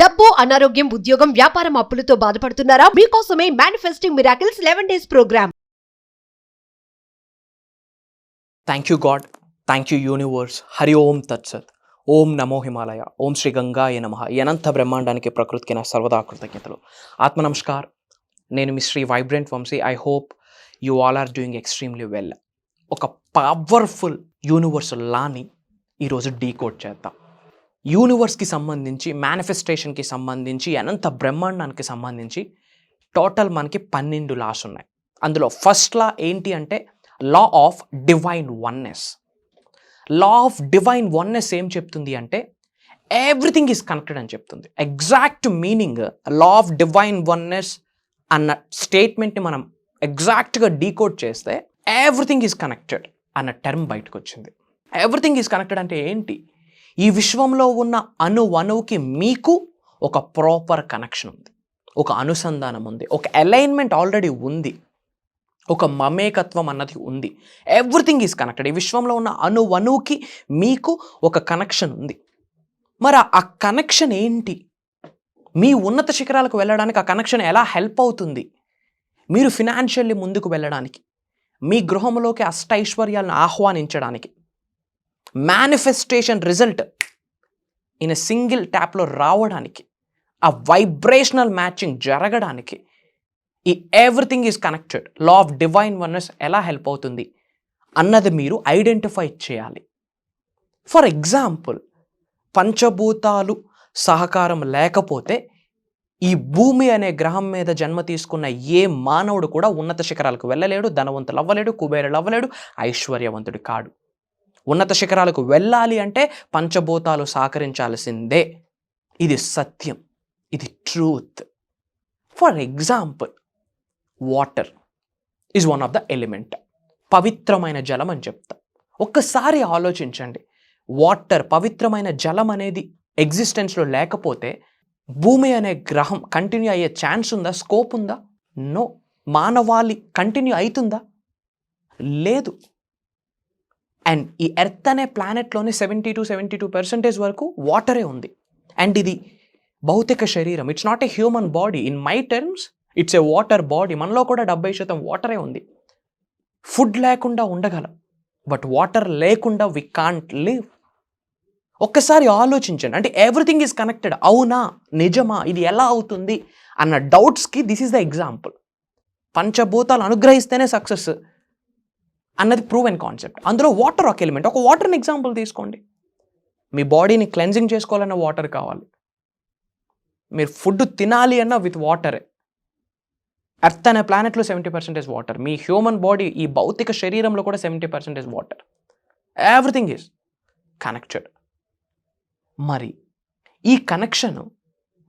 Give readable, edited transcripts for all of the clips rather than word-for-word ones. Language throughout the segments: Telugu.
డబ్బు, అనారోగ్యం, ఉద్యోగం, వ్యాపారం, అప్పులతో బాధపడుతున్నారా? మీకోసమే manifesting miracles 11 days programme. Thank you God, thank you universe. Hari Om తత్సత్. ఓం నమో హిమాలయ, ఓం శ్రీ గంగాయ నమః. ఈ అనంత బ్రహ్మాండానికి ప్రకృతికి నా సర్వదా కృతజ్ఞతలు. ఆత్మ నమస్కార్. నేను మీ Shri vibrant Vamsi. I hope you all are doing extremely well. ఒక పవర్ఫుల్ యూనివర్సల్ లాని ఈరోజు డీకోడ్ చేద్దాం. యూనివర్స్కి సంబంధించి, మేనిఫెస్టేషన్కి సంబంధించి, అనంత బ్రహ్మాండానికి సంబంధించి టోటల్ మనకి 12 లాస్ ఉన్నాయి. అందులో ఫస్ట్ లా ఏంటి అంటే లా of divine oneness. Law of divine oneness ఏం చెప్తుంది అంటే ఎవ్రీథింగ్ ఈజ్ కనెక్టెడ్ అని చెప్తుంది. Exact meaning law of divine oneness అన్న స్టేట్మెంట్ని మనం ఎగ్జాక్ట్గా డీకోడ్ చేస్తే ఎవ్రీథింగ్ ఈజ్ కనెక్టెడ్ అన్న టర్మ్ బయటకు వచ్చింది. ఎవ్రీథింగ్ ఈజ్ కనెక్టెడ్ అంటే ఏంటి? ఈ విశ్వంలో ఉన్న అణువుకి మీకు ఒక ప్రాపర్ కనెక్షన్ ఉంది, ఒక అనుసంధానం ఉంది, ఒక అలైన్మెంట్ ఆల్రెడీ ఉంది, ఒక మమేకత్వం అన్నది ఉంది. Everything is connected. ఈ విశ్వంలో ఉన్న అణువుకి మీకు ఒక కనెక్షన్ ఉంది. మరి ఆ కనెక్షన్ ఏంటి? మీ ఉన్నత శిఖరాలకు వెళ్ళడానికి ఆ కనెక్షన్ ఎలా హెల్ప్ అవుతుంది? మీరు ఫినాన్షియల్లీ ముందుకు వెళ్ళడానికి, మీ గృహంలోకి అష్టైశ్వర్యాలను ఆహ్వానించడానికి, manifestation result in a single ట్యాప్లో రావడానికి, ఆ వైబ్రేషనల్ మ్యాచింగ్ జరగడానికి ఈ everything is connected. Law of divine oneness ఎలా హెల్ప్ అవుతుంది అన్నది మీరు ఐడెంటిఫై చేయాలి. ఫర్ ఎగ్జాంపుల్, పంచభూతాలు సహకారం లేకపోతే ఈ భూమి అనే గ్రహం మీద జన్మ తీసుకున్న ఏ మానవుడు కూడా ఉన్నత శిఖరాలకు వెళ్ళలేడు, ధనవంతులు అవ్వలేడు, కుబేరులు అవ్వలేడు, ఐశ్వర్యవంతుడు కాడు. ఉన్నత శిఖరాలకు వెళ్ళాలి అంటే పంచభూతాలు సహకరించాల్సిందే. ఇది సత్యం, ఇది truth. For example, water is one of the element. పవిత్రమైన జలం అని చెప్తాం. ఒక్కసారి ఆలోచించండి, వాటర్, పవిత్రమైన జలం అనేది ఎగ్జిస్టెన్స్లో లేకపోతే భూమి అనే గ్రహం కంటిన్యూ అయ్యే ఛాన్స్ ఉందా? స్కోప్ ఉందా? నో. మానవాళి కంటిన్యూ అవుతుందా? లేదు. అండ్ ఈ ఎర్త్ అనే ప్లానెట్లోనే 72% వరకు వాటరే ఉంది. అండ్ ఇది భౌతిక శరీరం. It's not a human body. In my terms it's a water body. మనలో కూడా 70% వాటరే ఉంది. ఫుడ్ లేకుండా ఉండగలం, బట్ వాటర్ లేకుండా వి కాంట్ లివ్. ఒక్కసారి ఆలోచించండి. అంటే ఎవ్రీథింగ్ ఈజ్ కనెక్టెడ్. అవునా, నిజమా, ఇది ఎలా అవుతుంది అన్న డౌట్స్కి దిస్ ఈజ్ ద ఎగ్జాంపుల్. పంచభూతాలు అనుగ్రహిస్తేనే సక్సెస్ అన్నది ప్రూవెన్ కాన్సెప్ట్. అందులో వాటర్ ఒక ఎలిమెంట్. ఒక వాటర్ని ఎగ్జాంపుల్ తీసుకోండి. మీ బాడీని క్లెన్జింగ్ చేసుకోవాలన్నా వాటర్ కావాలి. మీరు ఫుడ్ తినాలి అన్నా విత్ వాటరే. ఎర్త్ అనే ప్లానెట్లో 70% వాటర్. మీ హ్యూమన్ బాడీ, ఈ భౌతిక శరీరంలో కూడా 70% వాటర్. Everything is connected. మరి ఈ కనెక్షన్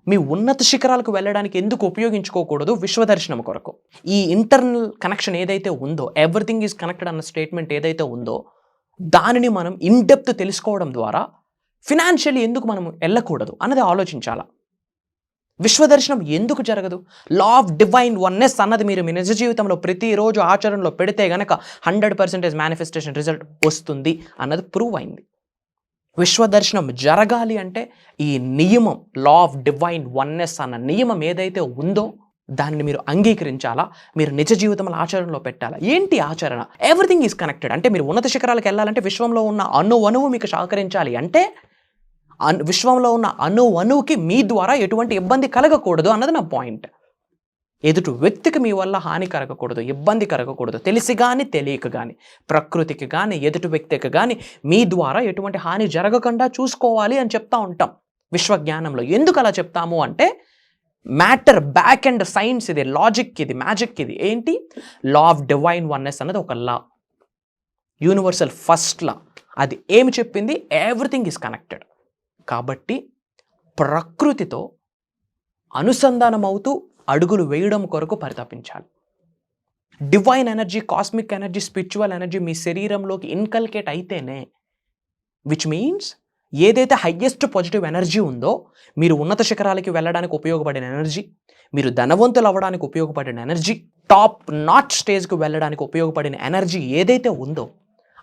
మీ ఉన్నత శిఖరాలకు వెళ్ళడానికి ఎందుకు ఉపయోగించుకోకూడదు? విశ్వదర్శనం కొరకు. ఈ ఇంటర్నల్ కనెక్షన్ ఏదైతే ఉందో, ఎవ్రీథింగ్ ఈజ్ కనెక్టెడ్ అన్న స్టేట్మెంట్ ఏదైతే ఉందో, దానిని మనం ఇన్ డెప్త్ తెలుసుకోవడం ద్వారా ఫినాన్షియల్లీ ఎందుకు మనం వెళ్ళకూడదు అన్నది ఆలోచించాలా. విశ్వదర్శనం ఎందుకు జరగదు? లా ఆఫ్ డివైన్ వన్నెస్ అన్నది మీరు మీ నిజ జీవితంలో ప్రతిరోజు ఆచరణలో పెడితే గనక 100% మేనిఫెస్టేషన్ రిజల్ట్ వస్తుంది అన్నది ప్రూవ్ అయింది. విశ్వదర్శనం జరగాలి అంటే ఈ నియమం, లా ఆఫ్ డివైన్ వన్నెస్ అన్న నియమం ఏదైతే ఉందో దాన్ని మీరు అంగీకరించాలా, మీరు నిజ జీవితంలో ఆచరణలో పెట్టాలా. ఏంటి ఆచరణ? Everything is connected. అంటే మీరు ఉన్నత శిఖరాలకు వెళ్ళాలంటే విశ్వంలో ఉన్న అణువు మీకు సహకరించాలి. అంటే విశ్వంలో ఉన్న అణువుకి మీ ద్వారా ఎటువంటి ఇబ్బంది కలగకూడదు అన్నది నా పాయింట్. ఎదుటి వ్యక్తికి మీ వల్ల హాని కలగకూడదు, ఇబ్బంది కలగకూడదు. తెలిసి కానీ తెలియక కానీ, ప్రకృతికి కానీ ఎదుటి వ్యక్తికి కానీ మీ ద్వారా ఎటువంటి హాని జరగకుండా చూసుకోవాలి అని చెప్తా ఉంటాం విశ్వజ్ఞానంలో. ఎందుకు అలా చెప్తాము అంటే మ్యాటర్ బ్యాక్ అండ్ సైన్స్ ఇది, లాజిక్ ఇది, మ్యాజిక్ ఇది. ఏంటి? లా ఆఫ్ డివైన్ వన్నెస్ అన్నది ఒక లా, యూనివర్సల్ ఫస్ట్ లా. అది ఏమి చెప్పింది? Everything is connected. కాబట్టి ప్రకృతితో అనుసంధానం అవుతూ అడుగులు వేయడం కొరకు పరితపించాలి. Divine energy, cosmic energy, spiritual energy మీ శరీరంలోకి ఇన్కల్కేట్ అయితేనే, విచ్ మీన్స్ ఏదైతే హయ్యెస్ట్ పాజిటివ్ ఎనర్జీ ఉందో, మీరు ఉన్నత శిఖరాలకి వెళ్ళడానికి ఉపయోగపడిన ఎనర్జీ, మీరు ధనవంతులు అవ్వడానికి ఉపయోగపడిన ఎనర్జీ, టాప్ నాట్ స్టేజ్కి వెళ్ళడానికి ఉపయోగపడిన ఎనర్జీ ఏదైతే ఉందో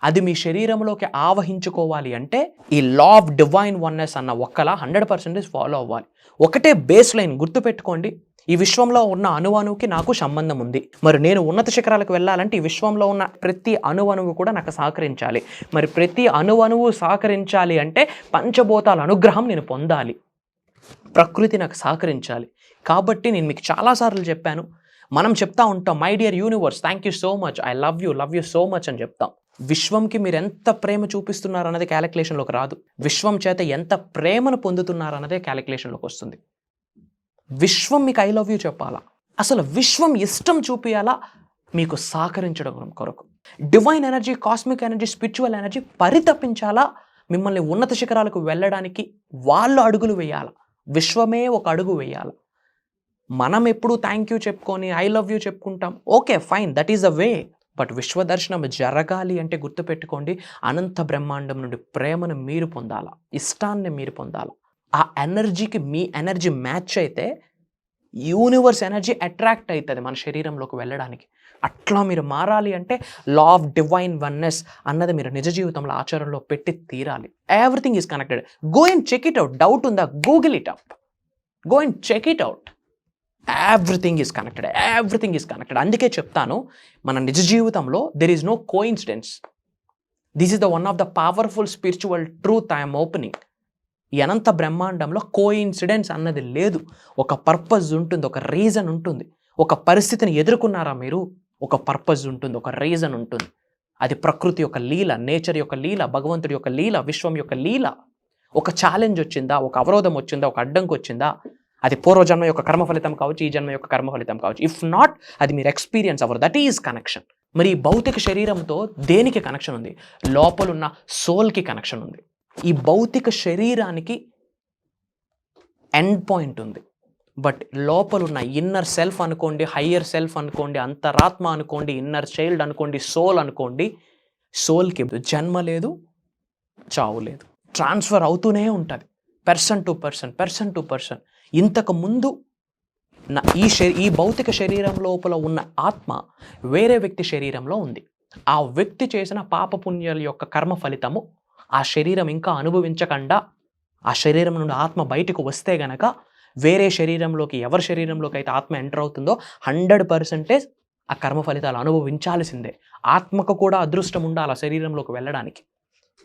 అది మీ శరీరంలోకి ఆవహించుకోవాలి అంటే ఈ లా ఆఫ్ డివైన్ వన్నెస్ అన్న ఒక్కలా 100% ఫాలో అవ్వాలి. ఒకటే బేస్ లైన్ గుర్తుపెట్టుకోండి, ఈ విశ్వంలో ఉన్న అణువుకి నాకు సంబంధం ఉంది. మరి నేను ఉన్నత శిఖరాలకు వెళ్ళాలంటే ఈ విశ్వంలో ఉన్న ప్రతి అణువు కూడా నాకు సహకరించాలి. మరి ప్రతి అణువు సహకరించాలి అంటే పంచభూతాల అనుగ్రహం నేను పొందాలి, ప్రకృతి నాకు సహకరించాలి. కాబట్టి నేను మీకు చాలాసార్లు చెప్పాను, మనం చెప్తా ఉంటాం my dear universe thank you so much, I love you so much అని చెప్తాం. విశ్వంకి మీరు ఎంత ప్రేమ చూపిస్తున్నారు అన్నది క్యాలిక్యులేషన్లోకి రాదు. విశ్వం చేత ఎంత ప్రేమను పొందుతున్నారు అన్నదే క్యాలిక్యులేషన్లోకి వస్తుంది. విశ్వం మీకు ఐ లవ్ యూ చెప్పాలా, అసలు విశ్వం ఇష్టం చూపించాలా మీకు సహకరించడం కొరకు. Divine energy, cosmic energy, spiritual energy పరితపించాలా మిమ్మల్ని ఉన్నత శిఖరాలకు వెళ్ళడానికి. వాళ్ళు అడుగులు వేయాలి, విశ్వమే ఒక అడుగు వేయాలి. మనం ఎప్పుడు థ్యాంక్ యూ చెప్పుకొని ఐ లవ్ యూ చెప్పుకుంటాం, okay fine, that is the way. But విశ్వదర్శనం జరగాలి అంటే గుర్తుపెట్టుకోండి, అనంత బ్రహ్మాండం నుండి ప్రేమను మీరు పొందాలా, ఇష్టాన్ని మీరు పొందాలా. ఆ ఎనర్జీకి మీ ఎనర్జీ మ్యాచ్ అయితే యూనివర్స్ ఎనర్జీ అట్రాక్ట్ అవుతుంది మన శరీరంలోకి వెళ్ళడానికి. అట్లా మీరు మారాలి అంటే లా ఆఫ్ డివైన్ వన్నెస్ అన్నది మీరు నిజ జీవితంలో ఆచరణలో పెట్టి తీరాలి. Everything is connected. Go and check it out. Doubt ఉందా, Google it up, go and check it out. Everything is connected, everything is connected. అందుకే చెప్తాను, మన నిజ జీవితంలో there is no coincidence. This is the one of the powerful spiritual truth I'm opening. ఈ అనంత బ్రహ్మాండంలో కోఇన్సిడెన్స్ అన్నది లేదు. ఒక పర్పస్ ఉంటుంది, ఒక రీజన్ ఉంటుంది. ఒక పరిస్థితిని ఎదుర్కొన్నారా మీరు, ఒక పర్పస్ ఉంటుంది, ఒక రీజన్ ఉంటుంది. అది ప్రకృతి యొక్క లీల, నేచర్ యొక్క లీల, భగవంతుడి యొక్క లీల, విశ్వం యొక్క లీల. ఒక ఛాలెంజ్ వచ్చిందా, ఒక అవరోధం వచ్చిందా, ఒక అడ్డంకి వచ్చిందా, అది పూర్వజన్మ యొక్క కర్మ ఫలితం కావచ్చు, ఈ జన్మ యొక్క కర్మ ఫలితం కావచ్చు. ఇఫ్ నాట్, అది మీరు ఎక్స్పీరియన్స్ అవ్వరు. That is connection. మరి ఈ భౌతిక శరీరంతో దేనికి కనెక్షన్ ఉంది? లోపలున్న సోల్కి కనెక్షన్ ఉంది. ఈ భౌతిక శరీరానికి ఎండ్ పాయింట్ ఉంది. బట్ లోపలున్న ఇన్నర్ సెల్ఫ్ అనుకోండి, హయ్యర్ సెల్ఫ్ అనుకోండి, అంతరాత్మ అనుకోండి, ఇన్నర్ చైల్డ్ అనుకోండి, సోల్ అనుకోండి, సోల్కి జన్మ లేదు, చావు లేదు, ట్రాన్స్ఫర్ అవుతూనే ఉంటుంది పర్సన్ టు పర్సన్. ఇంతకు ముందు ఈ భౌతిక శరీరం లోపల ఉన్న ఆత్మ వేరే వ్యక్తి శరీరంలో ఉంది. ఆ వ్యక్తి చేసిన పాపపుణ్యాల యొక్క కర్మ ఫలితము ఆ శరీరం ఇంకా అనుభవించకుండా ఆ శరీరం నుండి ఆత్మ బయటకు వస్తే గనక వేరే శరీరంలోకి, ఎవరి శరీరంలోకి అయితే ఆత్మ ఎంటర్ అవుతుందో 100% ఆ కర్మ ఫలితాలు అనుభవించాల్సిందే. ఆత్మకు కూడా అదృష్టం ఉండాలి ఆ శరీరంలోకి వెళ్ళడానికి.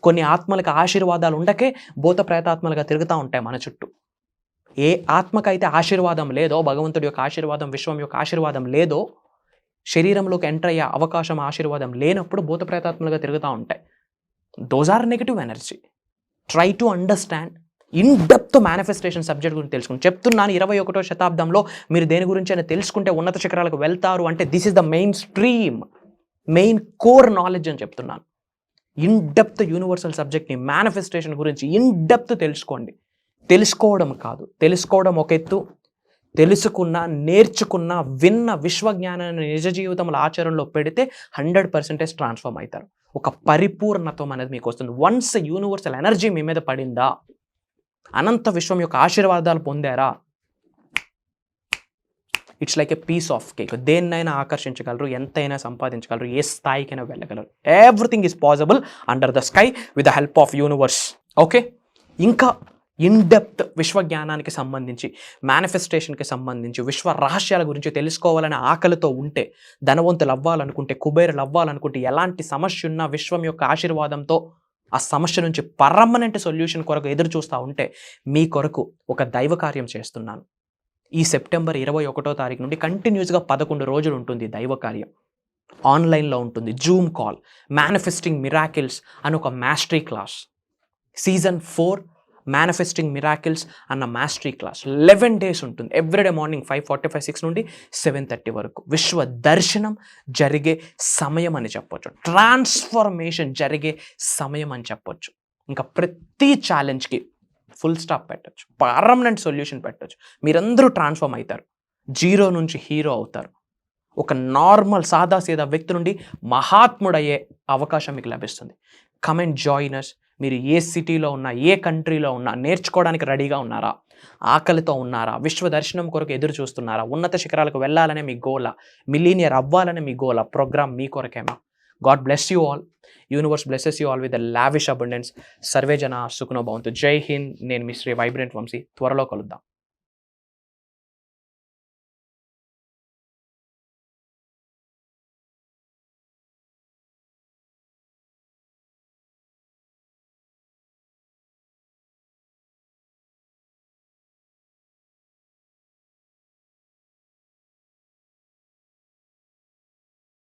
కొన్ని ఆత్మలకు ఆశీర్వాదాలు ఉండకే భూత ప్రేతాత్మలుగా తిరుగుతూ ఉంటాయి మన చుట్టూ. ఏ ఆత్మకైతే ఆశీర్వాదం లేదో, భగవంతుడి యొక్క ఆశీర్వాదం, విశ్వం యొక్క ఆశీర్వాదం లేదో, శరీరంలోకి ఎంటర్ అయ్యే అవకాశం, ఆశీర్వాదం లేనప్పుడు భూత ప్రేతాత్మలుగా తిరుగుతూ ఉంటాయి. Those are negative energy. Try to understand. In depth manifestation subject గురించి తెలుసుకుని చెప్తున్నాను. 21వ శతాబ్దంలో మీరు దేని గురించి అయినా తెలుసుకుంటే ఉన్నత శిఖరాలకు వెళ్తారు అంటే this is the main stream, main core knowledge అని చెప్తున్నాను. ఇన్ డెప్త్ యూనివర్సల్ సబ్జెక్ట్ని, మేనిఫెస్టేషన్ గురించి ఇన్ డెప్త్ తెలుసుకోండి. తెలుసుకోవడం కాదు, తెలుసుకోవడం ఒక ఎత్తు, తెలుసుకున్న, నేర్చుకున్న, విన్న విశ్వజ్ఞానాన్ని నిజ జీవితంలో ఆచరణలో పెడితే 100% ట్రాన్స్ఫార్మ్ అవుతారు. ఒక పరిపూర్ణత్వం అనేది మీకు వస్తుంది. వన్స్ యూనివర్సల్ ఎనర్జీ మీ మీద పడిందా, అనంత విశ్వం యొక్క ఆశీర్వాదాలు పొందారా, it's like a piece of cake. దేన్నైనా ఆకర్షించగలరు, ఎంతైనా సంపాదించగలరు, ఏ స్థాయికైనా వెళ్ళగలరు. Everything is possible under the sky with the help of universe. Okay, ఇంకా ఇన్ డెప్త్ విశ్వజ్ఞానానికి సంబంధించి, మేనిఫెస్టేషన్కి సంబంధించి, విశ్వ రహస్యాల గురించి తెలుసుకోవాలనే ఆకలితో ఉంటే, ధనవంతులు అవ్వాలనుకుంటే, కుబేరులు అవ్వాలనుకుంటే, ఎలాంటి సమస్య ఉన్నా విశ్వం యొక్క ఆశీర్వాదంతో ఆ సమస్య నుంచి పర్మనెంట్ సొల్యూషన్ కొరకు ఎదురు చూస్తూ ఉంటే, మీ కొరకు ఒక దైవ కార్యం చేస్తున్నాను. ఈ సెప్టెంబర్ 21వ తారీఖు నుండి కంటిన్యూస్గా 11 రోజులు ఉంటుంది దైవ కార్యం. ఆన్లైన్లో ఉంటుంది, జూమ్ కాల్, మేనిఫెస్టింగ్ మిరాకిల్స్ అని ఒక mastery class. Season 4 manifesting miracles అన్న మాస్టరీ క్లాస్ 11 days ఉంటుంది. ఎవ్రీడే మార్నింగ్ 5:45, 6 నుండి 7:30 వరకు. విశ్వ దర్శనం జరిగే సమయం అని చెప్పొచ్చు, ట్రాన్స్ఫర్మేషన్ జరిగే సమయం అని చెప్పొచ్చు. ఇంకా ప్రతి ఛాలెంజ్కి ఫుల్ స్టాప్ పెట్టచ్చు, పర్మనెంట్ సొల్యూషన్ పెట్టచ్చు. మీరందరూ ట్రాన్స్ఫార్మ్ అవుతారు, జీరో నుంచి హీరో అవుతారు. ఒక నార్మల్ సాదాసీదా వ్యక్తి నుండి మహాత్ముడయ్యే అవకాశం మీకు లభిస్తుంది. Come and join us. మీరు ఏ సిటీలో ఉన్నా, ఏ కంట్రీలో ఉన్నా నేర్చుకోవడానికి రెడీగా ఉన్నారా, ఆకలితో ఉన్నారా, విశ్వ దర్శనం కొరకు ఎదురు చూస్తున్నారా, ఉన్నత శిఖరాలకు వెళ్ళాలనే మీ గోల, మిలీనియర్ అవ్వాలనే మీ గోల, ప్రోగ్రామ్ మీ కొరకేమా? God bless you all. Universe blesses you all with the lavish abundance. సర్వే జన సుఖనో భవంతు. జై హింద్. నేను మీ శ్రీ వైబ్రెంట్ వంశీ. త్వరలో కలుద్దాం.